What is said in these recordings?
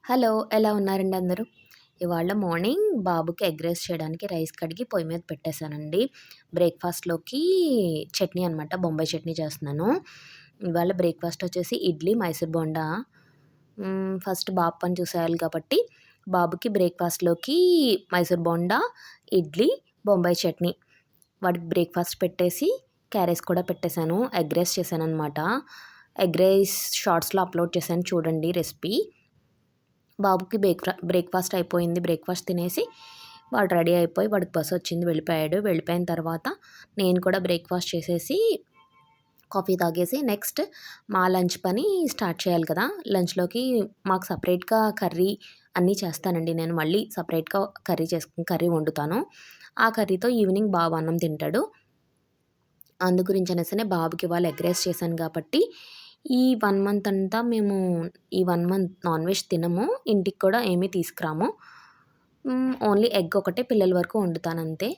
Hello! ఎలా ఉన్నారండి అందరూ? ఇవాళ మార్నింగ్ బాబుకి ఎగ్ రైస్ చేయడానికి రైస్ కడిగి పొయ్యి మీద పెట్టేశానండి. బ్రేక్‌ఫాస్ట్‌లోకి చట్నీ అనమాట. బొంబాయి చట్నీ చేస్తున్నాను. ఇవాళ బ్రేక్‌ఫాస్ట్ వచ్చేసి ఇడ్లీ, మైసూర్ బోండా. ఫస్ట్ బాబు పని చూసేయాలి కాబట్టి బాబుకి బ్రేక్‌ఫాస్ట్‌లోకి మైసూర్ బోండా, ఇడ్లీ, బొంబాయి చట్నీ. వాడికి బ్రేక్‌ఫాస్ట్ పెట్టేసి క్యారేజ్ కూడా పెట్టేశాను. ఎగ్ రైస్ చేశాననమాట. ఎగ్ రైస్ షార్ట్స్‌లో అప్‌లోడ్ చేశాను చూడండి రెసిపీ. బాబుకి బ్రేక్‌ఫాస్ట్ అయిపోయింది. బ్రేక్‌ఫాస్ట్ తినేసి వాడు రెడీ అయిపోయి వాడికి బసొచ్చింది వెళ్ళిపోయాడు. వెళ్ళిపోయిన తర్వాత నేను కూడా బ్రేక్‌ఫాస్ట్ చేసేసి కాఫీ తాగేసి నెక్స్ట్ మా లంచ్ పని స్టార్ట్ చేయాలి కదా! లంచ్‌లోకి మాకు సెపరేట్‌గా కర్రీ అన్నీ చేస్తానండి నేను. మళ్ళీ సెపరేట్‌గా కర్రీ వండుతాను. ఆ కర్రీతో ఈవినింగ్ బాబు అన్నం తింటాడు. అందు గురించనేసనే బాబుకి ఇవాళ ఎగ్ రైస్ చేశాను కాబట్టి, ఈ 1 మంత్ అంతా మేము ఈ 1 మంత్ నాన్ వెజ్ తినము. ఇంటికి కూడా ఏమీ తీసుకురాము. ఓన్లీ ఎగ్ ఒకటే పిల్లల వరకు వండుతానంతే.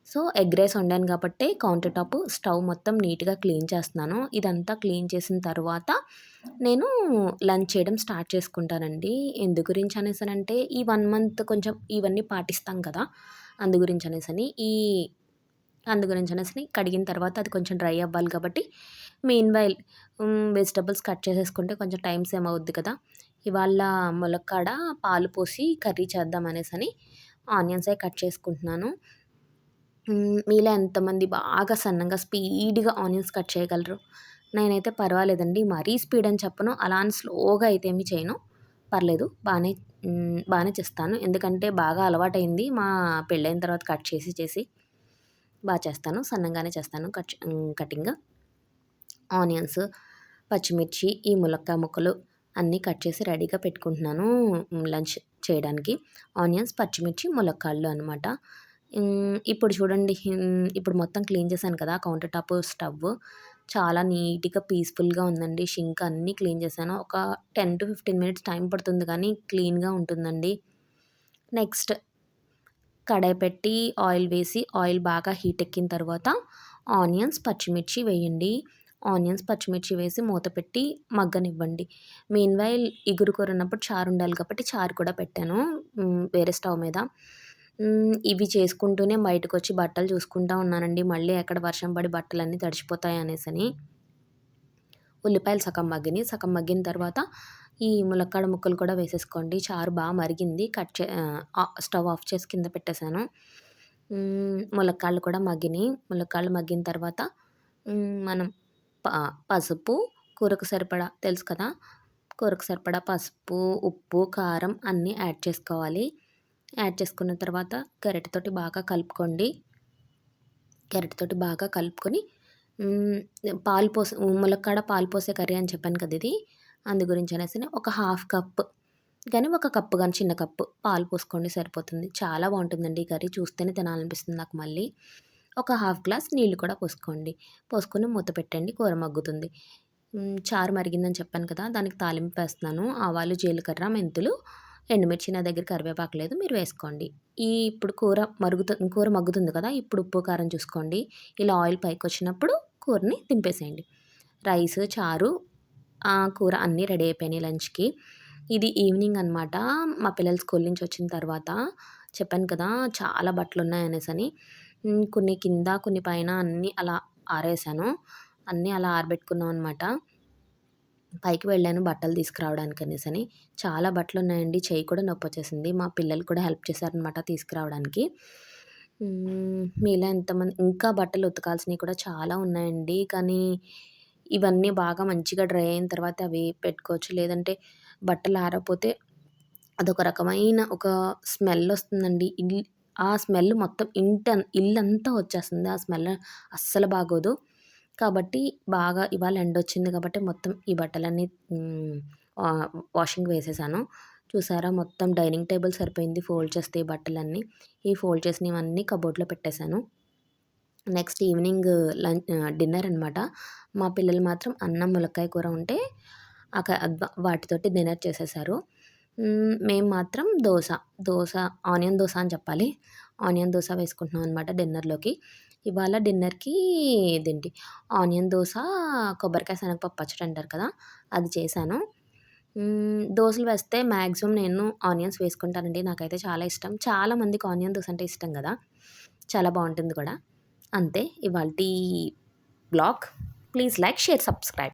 సో, ఎగ్ రైస్ వండాను కాబట్టే కౌంటర్ టాప్, స్టవ్ మొత్తం నీట్‌గా క్లీన్ చేస్తున్నాను. ఇదంతా క్లీన్ చేసిన తర్వాత నేను లంచ్ చేయడం స్టార్ట్ చేసుకుంటానండి. ఎందు గురించి అనేసనంటే ఈ 1 మంత్ కొంచెం ఇవన్నీ పాటిస్తాం కదా! అందు గురించనేసని. అందు గురించనేసి కడిగిన తర్వాత అది కొంచెం డ్రై అవ్వాలి కాబట్టి మీన్‌వైల్ వెజిటబుల్స్ కట్ చేసేసుకుంటే కొంచెం టైం సేవ్ అవుద్ది కదా! ఇవాళ ములక్కాడ పాలు పోసి కర్రీ చేద్దాం అనేసని ఆనియన్సే కట్ చేసుకుంటున్నాను. మీలో ఎంతమంది బాగా సన్నంగా స్పీడ్‌గా ఆనియన్స్ కట్ చేయగలరు? నేనైతే పర్వాలేదండి. మరీ స్పీడ్ అని చెప్పను. అలా అని స్లోగా అయితే ఏమి చేయను. పర్లేదు బానే చేస్తాను. ఎందుకంటే బాగా అలవాటయింది. మా పెళ్ళైన తర్వాత కట్ చేసి చేసి. చేస్తాను. సన్నంగానే చేస్తాను కటింగ్. ఆనియన్స్, పచ్చిమిర్చి, ఈ ములక్కాయ ముక్కలు అన్నీ కట్ చేసి రెడీగా పెట్టుకుంటున్నాను లంచ్ చేయడానికి. ఆనియన్స్, పచ్చిమిర్చి, ములక్కాడలు అనమాట. ఇప్పుడు చూడండి ఇప్పుడు మొత్తం క్లీన్ చేశాను కదా! కౌంటర్ టాప్, స్టవ్ చాలా నీట్‌గా, పీస్‌ఫుల్‌గా ఉందండి. షింక్ అన్నీ క్లీన్ చేశాను. ఒక 10-15 మినిట్స్ టైం పడుతుంది కానీ క్లీన్‌గా ఉంటుందండి. నెక్స్ట్ కడాయి పెట్టి ఆయిల్ వేసి, ఆయిల్ బాగా హీట్ ఎక్కిన తర్వాత ఆనియన్స్, పచ్చిమిర్చి వేయండి. ఆనియన్స్, పచ్చిమిర్చి వేసి మూత పెట్టి మగ్గనివ్వండి. మీన్‌వైల్ ఇగురు కూర ఉన్నప్పుడు చారు ఉండాలి కాబట్టి చారు కూడా పెట్టాను వేరే స్టవ్ మీద. ఇవి చేసుకుంటూనే బయటకొచ్చి బట్టలు చూసుకుంటా ఉన్నానండి. మళ్ళీ ఎక్కడ వర్షం పడి బట్టలన్నీ తడిచిపోతాయి అనేసని. ఉల్లిపాయలు సగం మగ్గినియి. సగం మగ్గిన తర్వాత ఈ ములక్కాడ ముక్కలు కూడా వేసేసుకోండి. చారు మరిగింది. స్టవ్ ఆఫ్ చేసి కింద పెట్టేశాను. ములక్కాడలు కూడా మగ్గినియి. ములక్కాడలు మగ్గిన తర్వాత మనం ప పసుపు, కూరకు సరిపడా తెలుసు కదా! కూరకు సరిపడా పసుపు, ఉప్పు, కారం అన్నీ యాడ్ చేసుకోవాలి. యాడ్ చేసుకున్న తర్వాత గరిటెతోటి బాగా కలుపుకోండి. గరిటెతోటి బాగా కలుపుకొని పాలు పోసి ములక్కాడ పాలు పోసే కర్రీ అని చెప్పాను కదా ఇది. అందు గురించనేసి ఒక హాఫ్ కప్ గాని, ఒక కప్పు గాని చిన్న కప్పు పాలు పోసుకోండి సరిపోతుంది. చాలా బావుంటుందండి ఈ కర్రీ. చూస్తేనే తినాలనిపిస్తుంది నాకు మళ్ళీ. ఒక హాఫ్ గ్లాస్ నీళ్లు కూడా పోసుకోండి. పోసుకొని మూత పెట్టండి. కూర మగ్గుతుంది. చారు మరిగిందని చెప్పాను కదా! దానికి తాలింపు వేస్తున్నాను. ఆవాలు, జీలకర్ర, మెంతులు, ఎండుమిర్చి నా దగ్గర కరివేపాకు లేదు మీరు వేసుకోండి. ఇప్పుడు కూర మగ్గుతుంది కదా! ఇప్పుడు ఉప్పు, కారం చూసుకోండి. ఇలా ఆయిల్ పైకొచ్చినప్పుడు కూరని దింపేసేయండి. రైస్, చారు, కూర అన్నీ రెడీ అయిపోయినాయి లంచ్‌కి. ఇది ఈవినింగ్ అనమాట. మా పిల్లలు స్కూల్ నుంచి వచ్చిన తర్వాత చెప్పాను కదా! చాలా బట్టలున్నాయనేసని. కొన్ని కింద, కొన్ని పైన అన్నీ అలా ఆరేసాను. అన్నీ అలా ఆరబెట్టుకున్నాం అనమాట. పైకి వెళ్ళాను బట్టలు తీసుకురావడానికనేసని. చాలా బట్టలున్నాయండి. చెయ్యి కూడా నొప్పొచ్చేసింది. మా పిల్లలు కూడా హెల్ప్ చేశారనమాట తీసుకురావడానికి. మీలో ఎంతమంది ఇంకా బట్టలు ఉతకాల్సినవి కూడా చాలా ఉన్నాయండి. కానీ ఇవన్నీ బాగా మంచిగా డ్రై అయిన తర్వాత అవి పెట్టుకోవచ్చు. లేదంటే బట్టలు ఆరకపోతే అదొక రకమైన ఒక స్మెల్లొస్తుందండి. ఆ స్మెల్ మొత్తం ఇల్లంతా వచ్చేస్తుంది. ఆ స్మెల్ అస్సలు బాగోదు. కాబట్టి బాగా ఇవాళ ఎండొచ్చింది కాబట్టి మొత్తం ఈ బట్టలన్నీ వాషింగ్‌కి వేసేసాను. చూసారా మొత్తం డైనింగ్ టేబుల్ సరిపోయింది ఫోల్డ్ చేస్తే ఈ బట్టలన్నీ. ఈ ఫోల్డ్ చేసినవన్నీ కబోర్డ్‌లో పెట్టేశాను. నెక్స్ట్ ఈవినింగ్ డిన్నర్ అనమాట. మా పిల్లలు మాత్రం అన్నం, ములక్కాయ కూర ఉంటే వాటితోటి డిన్నర్ చేసేశారు. మేము మాత్రం దోస ఆనియన్ దోస అని చెప్పాలి. ఆనియన్ దోస వేసుకుంటున్నాం అనమాట డిన్నర్‌లోకి. ఇవాళ డిన్నర్‌కి ఇదేంటి ఆనియన్ దోస, కొబ్బరికాయ శనగపప్పు పచ్చడి అంటారు కదా! అది చేశాను. దోసలు వేస్తే మాక్సిమం నేను ఆనియన్స్ వేసుకుంటానండి. నాకైతే చాలా ఇష్టం. చాలా మందికి ఆనియన్ దోస అంటే ఇష్టం గదా! చాలా బావుంటుంది కూడా. అంతే ఇవాల్టి vlog. Please like, share, subscribe.